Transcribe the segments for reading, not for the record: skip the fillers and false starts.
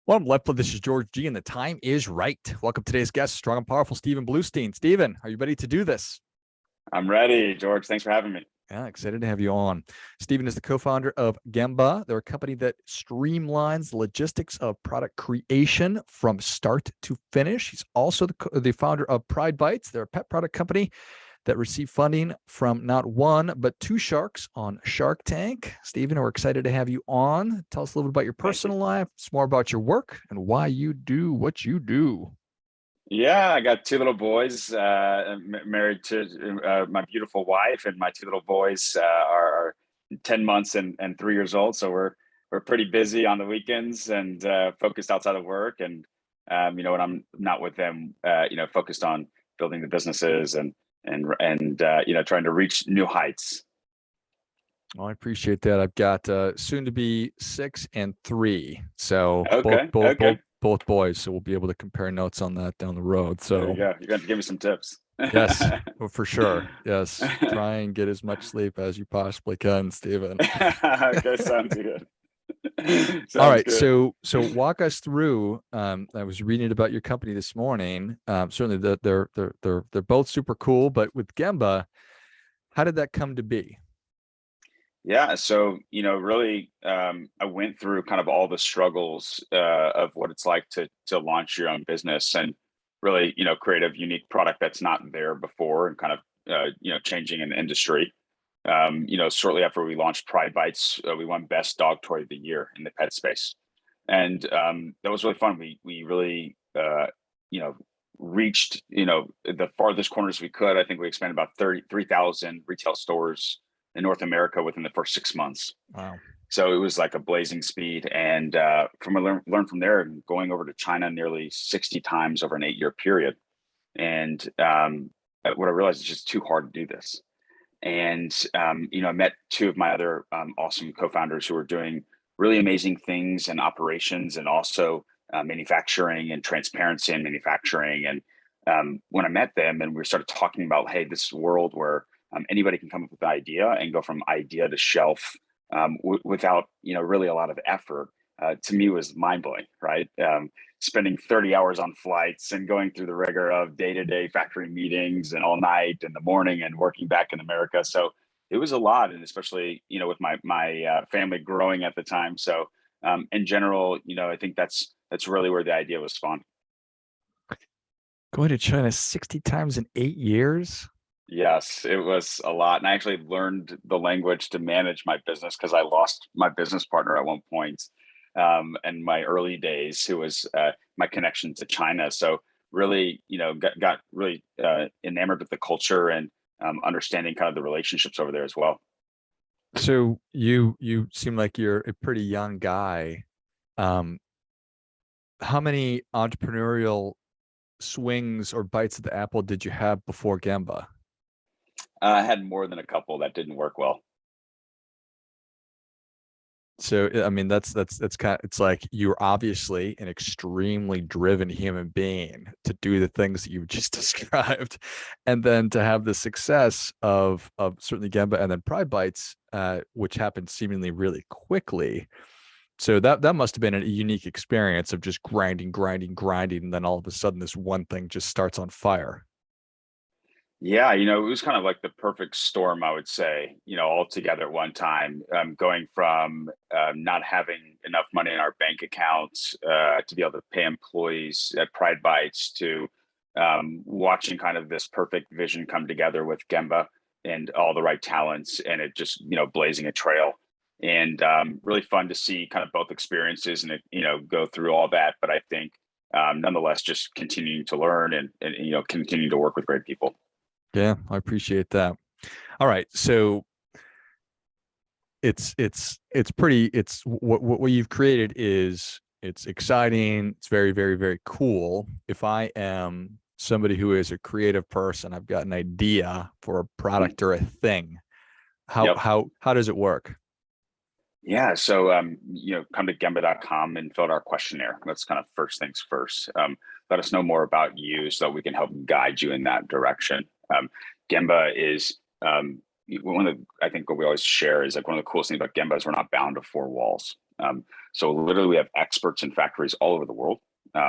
Well, LifeBlood, this is George G, and the time is right. Welcome to today's guest, strong and powerful Steven Blustein. Steven, are you ready to do this? I'm ready, George. Thanks for having me. Yeah, excited to have you on. Steven is the co-founder of Gembah. They're a company that streamlines the logistics of product creation from start to finish. He's also the founder of PrideBytes. They're a pet product company that received funding from not one, but two sharks on Shark Tank. Steven, we're excited to have you on. Tell us a little bit about your personal life, some more about your work, and why you do what you do. Yeah, I got two little boys, married to my beautiful wife, and my two little boys are 10 months and 3 years old. So we're pretty busy on the weekends and focused outside of work. And when I'm not with them, focused on building the businesses and trying to reach new heights. Well, I appreciate that. I've got soon to be 6 and 3, so Okay, both boys. So we'll be able to compare notes on that down the road. So there you go. You're going to give me some tips. yes, well, for sure. Yes, try and get as much sleep as you possibly can, Steven. Okay, sounds good. All right, Good. so walk us through. I was reading about your company this morning. Certainly, they're both super cool, but with Gembah, how did that come to be? Yeah, so really, I went through kind of all the struggles of what it's like to launch your own business and really, create a unique product that's not there before and kind of changing an industry. Shortly after we launched PrideBytes, we won Best Dog Toy of the Year in the pet space, and that was really fun. We really reached the farthest corners we could. I think we expanded about 33,000 retail stores in North America within the first 6 months. Wow. So it was like a blazing speed. And learned from there, going over to China nearly 60 times over an 8-year period. And what I realized is just too hard to do this. And I met two of my other awesome co-founders who were doing really amazing things in operations and also manufacturing and transparency in manufacturing. And when I met them and we started talking about, hey, this world where anybody can come up with an idea and go from idea to shelf without really a lot of effort, to me was mind-blowing, right? Spending 30 hours on flights and going through the rigor of day-to-day factory meetings and all night in the morning and working back in America. So it was a lot, and especially with my family growing at the time. So in general, I think that's really where the idea was spawned. Going to China 60 times in 8 years? Yes, it was a lot. And I actually learned the language to manage my business because I lost my business partner at one point in my early days, who was my connection to China. So really, got really enamored with the culture and understanding kind of the relationships over there as well. So you seem like you're a pretty young guy. How many entrepreneurial swings or bites at the apple did you have before Gamba? I had more than a couple that didn't work well. So I mean, that's kind of, it's like you're obviously an extremely driven human being to do the things that you've just described, and then to have the success of certainly Gamba and then PrideBytes, which happened seemingly really quickly. So that must have been a unique experience of just grinding, and then all of a sudden this one thing just starts on fire. Yeah, it was kind of like the perfect storm, I would say, all together at one time, going from not having enough money in our bank accounts to be able to pay employees at PrideBytes to watching kind of this perfect vision come together with Gemba and all the right talents, and it just, blazing a trail. And really fun to see kind of both experiences and, go through all that. But I think nonetheless, just continuing to learn and continuing to work with great people. Yeah, I appreciate that. All right, so it's pretty. It's what you've created is it's exciting. It's very, very, very cool. If I am somebody who is a creative person, I've got an idea for a product or a thing. Yep. How does it work? Yeah. So, come to Gembah.com and fill out our questionnaire. That's kind of first things first. Let us know more about you so we can help guide you in that direction. Gembah is I think what we always share is like one of the coolest things about Gembah is we're not bound to four walls. So literally we have experts in factories all over the world.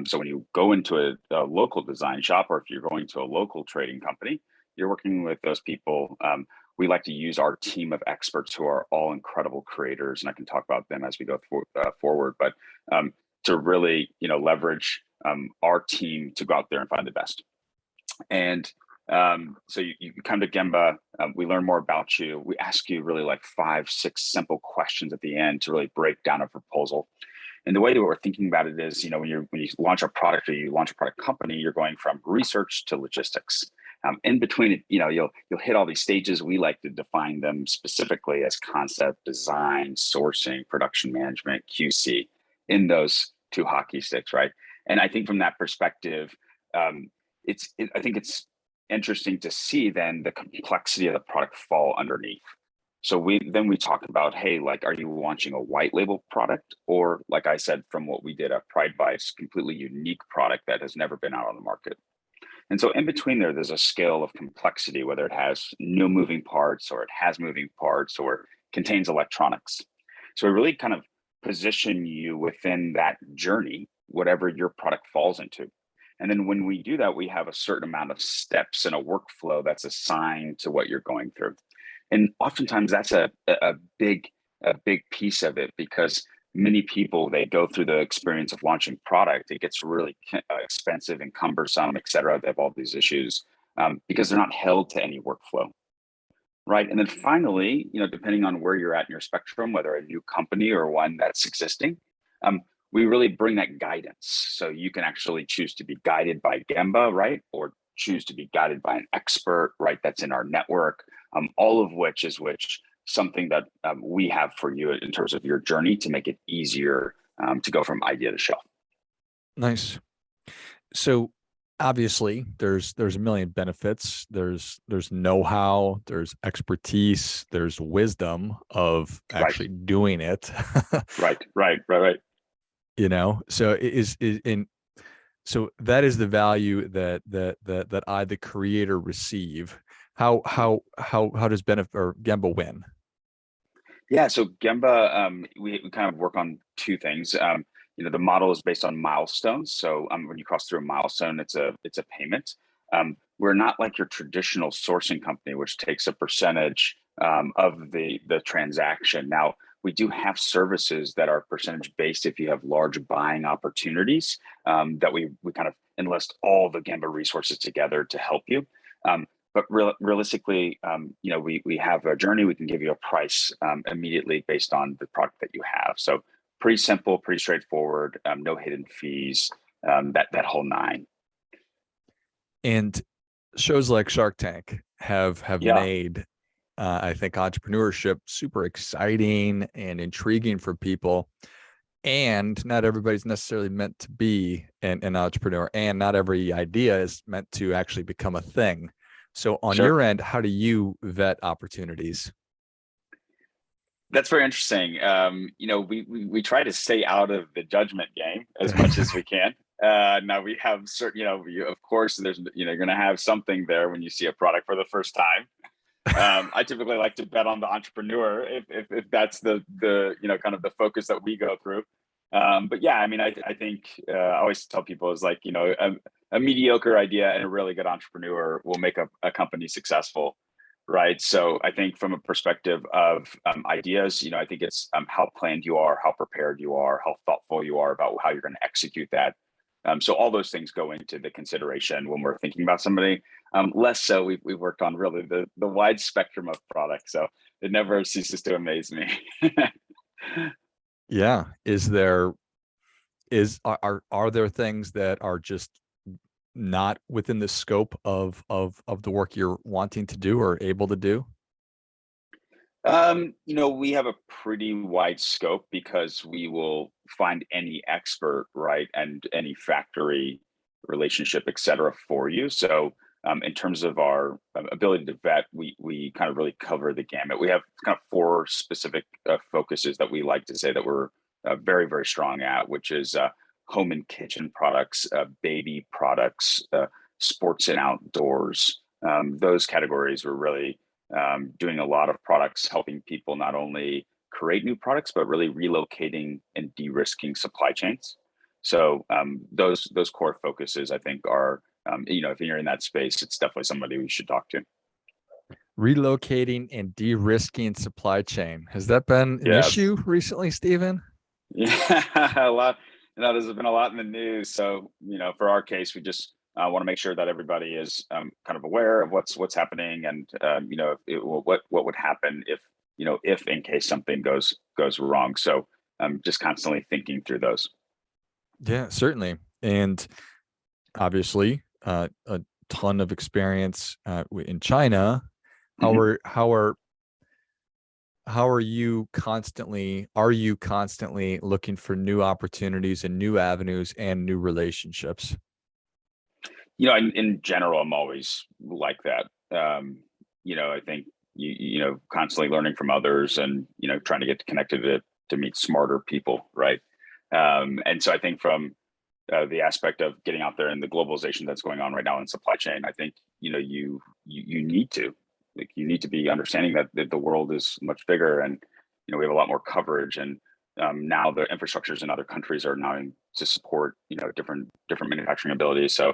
So when you go into a local design shop, or if you're going to a local trading company, you're working with those people. We like to use our team of experts who are all incredible creators, and I can talk about them as we go forward. But to really, leverage our team to go out there and find the best. And so you come to Gemba, we learn more about you. We ask you really like 5, 6 simple questions at the end to really break down a proposal. And the way that we're thinking about it is, when you launch a product or you launch a product company, you're going from research to logistics. In between it, you'll hit all these stages. We like to define them specifically as concept, design, sourcing, production management, QC, in those 2 hockey sticks, right? And I think from that perspective, I think it's interesting to see then the complexity of the product fall underneath. So we talk about, hey, like, are you launching a white label product? Or like I said, from what we did at PrideBytes, completely unique product that has never been out on the market. And so in between there's a scale of complexity, whether it has no moving parts or it has moving parts or contains electronics. So we really kind of position you within that journey, whatever your product falls into. And then when we do that, we have a certain amount of steps in a workflow that's assigned to what you're going through. And oftentimes that's a big piece of it, because many people, they go through the experience of launching product. It gets really expensive and cumbersome, et cetera. They have all these issues because they're not held to any workflow, right? And then finally, depending on where you're at in your spectrum, whether a new company or one that's existing, we really bring that guidance. So you can actually choose to be guided by Gembah, right? Or choose to be guided by an expert, right? That's in our network, all of which something that we have for you in terms of your journey to make it easier to go from idea to shelf. Nice. So obviously there's a million benefits. There's know-how, there's expertise, there's wisdom of actually doing it. Right. So that is the value that I, the creator, receive. How does Gembah win? Yeah, so Gembah, we kind of work on 2 things. The model is based on milestones. So when you cross through a milestone, it's a payment. We're not like your traditional sourcing company, which takes a percentage of the transaction. Now, we do have services that are percentage based if you have large buying opportunities that we kind of enlist all the Gembah resources together to help you. But realistically, we have a journey. We can give you a price immediately based on the product that you have. So pretty simple, pretty straightforward, no hidden fees, that whole 9. And shows like Shark Tank have made, I think, entrepreneurship super exciting and intriguing for people. And not everybody's necessarily meant to be an entrepreneur, and not every idea is meant to actually become a thing. So on your end, how do you vet opportunities? That's very interesting. We try to stay out of the judgment game as much as we can. Now we have certain, of course, there's, you're going to have something there when you see a product for the first time. I typically like to bet on the entrepreneur if that's the kind of the focus that we go through. But yeah, I mean, I think I always tell people is like, a mediocre idea and a really good entrepreneur will make a company successful, right? So I think from a perspective of ideas, I think it's how planned you are, how prepared you are, how thoughtful you are about how you're going to execute that. So all those things go into the consideration when we're thinking about somebody. Less so, we've worked on really the wide spectrum of products, so it never ceases to amaze me. Yeah, are there things that are just not within the scope of the work you're wanting to do or able to do? We have a pretty wide scope because we will find any expert, right, and any factory relationship, et cetera, for you. So in terms of our ability to vet, we kind of really cover the gamut. We have kind of 4 specific focuses that we like to say that we're very, very strong at, which is home and kitchen products, baby products, sports and outdoors. Those categories we're really doing a lot of products, helping people not only create new products, but really relocating and de-risking supply chains. So those core focuses, I think, are if you're in that space, it's definitely somebody we should talk to. Relocating and de-risking supply chain. Has that been an issue recently, Steven? Yeah, a lot. There's been a lot in the news. So, for our case, we just want to make sure that everybody is kind of aware of what's happening, and what would happen if in case something goes wrong. So, just constantly thinking through those. Yeah, certainly, and obviously, a ton of experience in China. Are you constantly looking for new opportunities and new avenues and new relationships? In general, I'm always like that. I think constantly learning from others, and trying to get connected to meet smarter people, right? And so I think from the aspect of getting out there and the globalization that's going on right now in supply chain, I think you need to be understanding that the world is much bigger, and we have a lot more coverage, and now the infrastructures in other countries are now to support different manufacturing abilities. So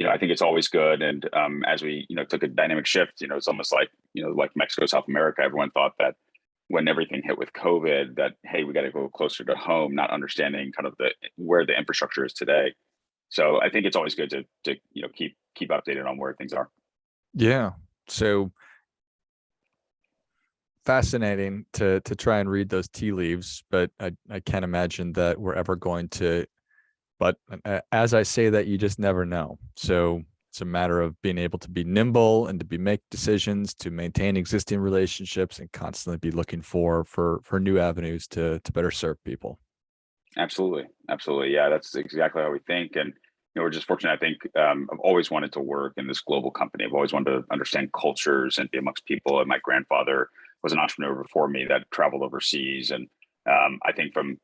I think it's always good. And as we took a dynamic shift, it's almost like like Mexico, South America, everyone thought that when everything hit with COVID, that hey, we got to go closer to home, not understanding kind of where the infrastructure is today. So I think it's always good to keep updated on where things are. Yeah. So fascinating to try and read those tea leaves, but I can't imagine that we're ever going to. But as I say that, you just never know. So it's a matter of being able to be nimble and to make decisions, to maintain existing relationships, and constantly be looking for new avenues to better serve people. Absolutely. Yeah, that's exactly how we think. And we're just fortunate. I think I've always wanted to work in this global company. I've always wanted to understand cultures and be amongst people. And my grandfather was an entrepreneur before me that traveled overseas. And I think from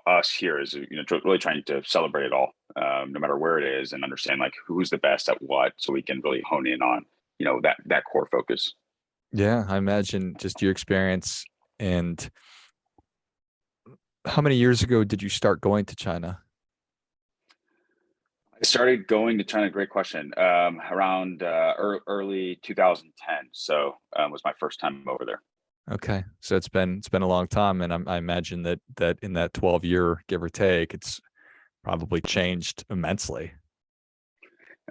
us here is really trying to celebrate it all, no matter where it is, and understand like who's the best at what, so we can really hone in on that core focus. Yeah, I imagine just your experience. And how many years ago did you start going to China? I started going to China. Great question. Around early 2010. So was my first time over there. Okay, so it's been a long time, and I imagine that in that 12-year, give or take, it's probably changed immensely.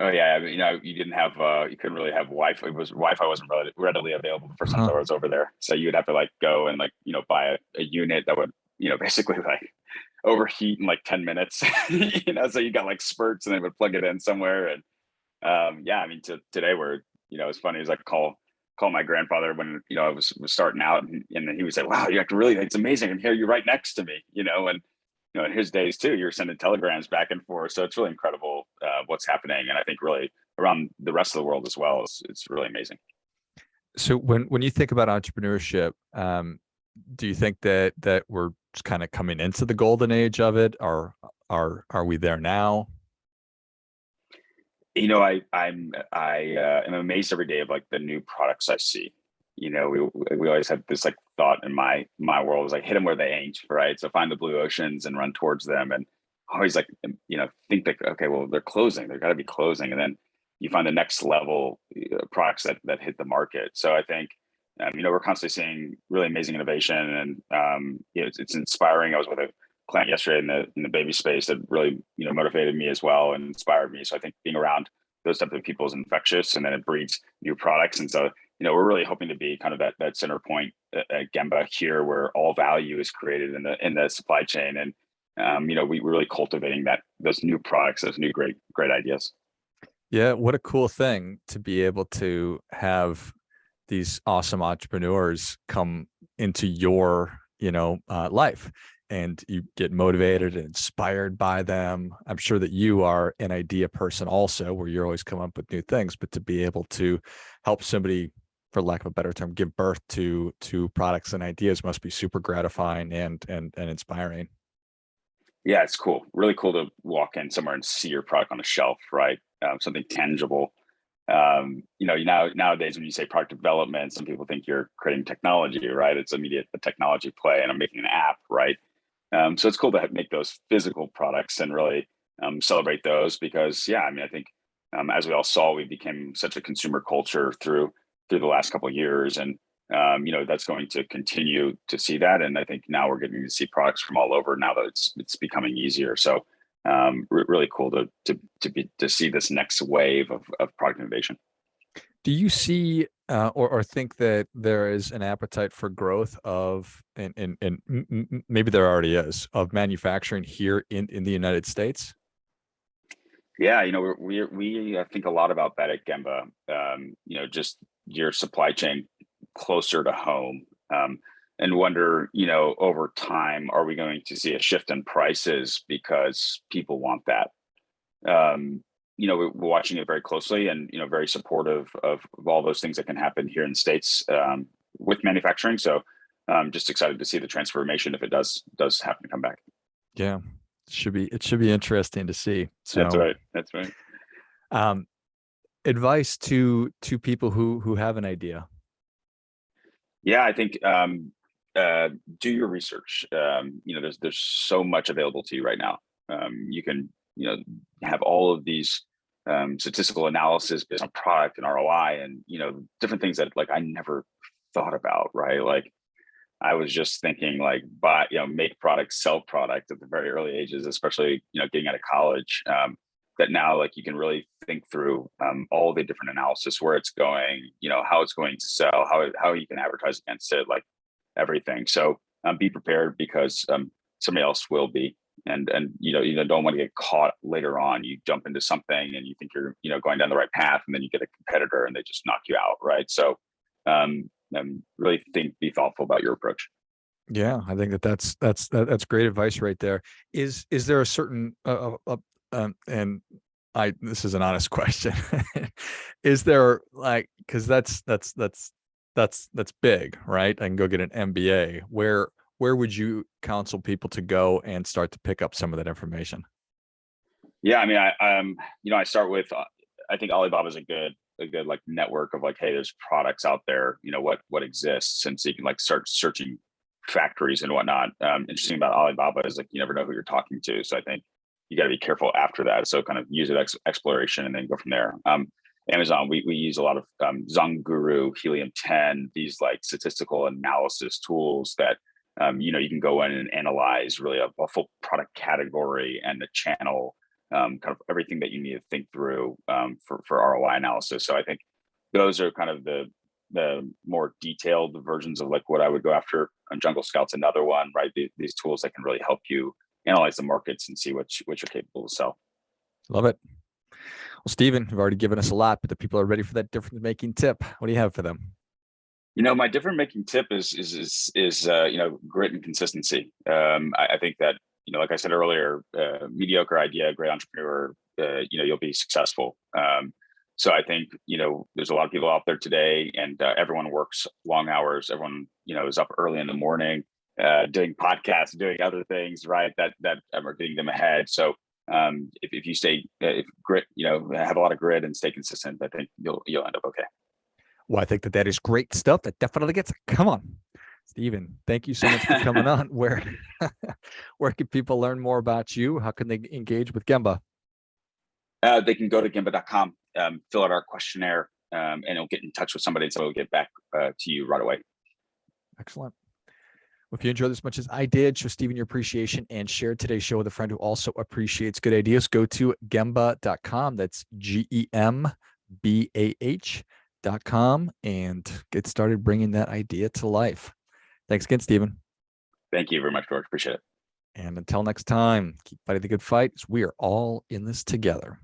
Oh yeah, I mean, you didn't have you couldn't really have Wi-Fi. Wi-Fi wasn't readily available the first time I was over there. So you would have to like go and like buy a unit that would basically like overheat in like 10 minutes. So you got like spurts, and they would plug it in somewhere. And yeah, I mean, today we're it's funny as I call my grandfather when I was starting out, and he would say, "Wow, you have to really, it's amazing, and here you're right next to me," and in his days too, you're sending telegrams back and forth. So it's really incredible what's happening, and I think really around the rest of the world as well. It's really amazing. So when you think about entrepreneurship, do you think that we're just kind of coming into the golden age of it, or are we there now? I am amazed every day of like the new products I see. We always have this like thought in my world is like hit them where they ain't, right? So find the blue oceans and run towards them, and always like think like, okay, well, they're closing, they're got to be closing, and then you find the next level products that hit the market. So I think we're constantly seeing really amazing innovation, and it's inspiring. I was with a client yesterday in the baby space that really motivated me as well and inspired me. So I think being around those type of people is infectious, and then it breeds new products. And so we're really hoping to be kind of that center point at Gembah here, where all value is created in the supply chain, and we're really cultivating those new products, those new great ideas. Yeah, what a cool thing to be able to have these awesome entrepreneurs come into your life, and you get motivated and inspired by them. I'm sure that you are an idea person also, where you're always coming up with new things, but to be able to help somebody, for lack of a better term, give birth to products and ideas must be super gratifying and inspiring. Yeah, it's cool. Really cool to walk in somewhere and see your product on a shelf, right? Something tangible. Nowadays when you say product development, some people think you're creating technology, right? It's immediate a technology play, and I'm making an app, right? So it's cool to make those physical products and really celebrate those, because I think as we all saw, we became such a consumer culture through the last couple of years, and that's going to continue to see that. And I think now we're getting to see products from all over now that it's becoming easier. So really cool to see this next wave of product innovation. Do you see or think that there is an appetite for growth of, and maybe there already is, of manufacturing here in the United States? Yeah, we think a lot about that at Gemba. Just your supply chain closer to home, and wonder, over time, are we going to see a shift in prices because people want that? We're watching it very closely, and very supportive of all those things that can happen here in the States with manufacturing. So just excited to see the transformation if it does happen to come back. Yeah, it should be interesting to see. So That's right. Advice to people who have an idea. Yeah, I think do your research. There's so much available to you right now. You can have all of these statistical analysis based on product and ROI, and different things that I never thought about. Right, like I was just thinking make product, sell product at the very early ages, especially getting out of college. That now you can really think through all the different analysis, where it's going, how it's going to sell, how you can advertise against it, everything. So be prepared, because somebody else will be, and don't want to get caught later on. You jump into something and you think you're going down the right path, and then you get a competitor and they just knock you out, right? So really be thoughtful about your approach. Yeah, I think that's great advice right there. Is there a certain and this is an honest question. Is there because that's big, right? I can go get an MBA. Where would you counsel people to go and start to pick up some of that information? Yeah, I mean, I start with I think Alibaba is a good network of hey, there's products out there, what exists, and so you can start searching factories and whatnot. Interesting about Alibaba is you never know who you're talking to, so I think you got to be careful after that. So kind of use it exploration and then go from there. Amazon, we use a lot of Zonguru, Helium 10, these statistical analysis tools that you can go in and analyze really a full product category and the channel, kind of everything that you need to think through for ROI analysis. So I think those are kind of the more detailed versions of what I would go after. Jungle Scout's another one, right? These tools that can really help you analyze the markets and see what you're capable to sell. Love it. Well, Steven, you've already given us a lot, but the people are ready for that difference making tip. What do you have for them? My difference making tip is grit and consistency. I think that like I said earlier, mediocre idea, great entrepreneur, you'll be successful. So I think there's a lot of people out there today, and everyone works long hours. Everyone is up early in the morning, doing podcasts, doing other things, right? That are getting them ahead. So if you stay grit, have a lot of grit and stay consistent, I think you'll end up okay. Well, I think that is great stuff. That definitely gets. Come on, Steven. Thank you so much for coming on. Where can people learn more about you? How can they engage with Gembah? They can go to Gembah.com, fill out our questionnaire, and it'll get in touch with somebody, and so it'll get back to you right away. Excellent. Well, if you enjoyed this as much as I did, show Steven your appreciation and share today's show with a friend who also appreciates good ideas. Go to Gembah.com. That's GEMBAH.com and get started bringing that idea to life. Thanks again, Steven. Thank you very much, George. Appreciate it. And until next time, keep fighting the good fight. We are all in this together.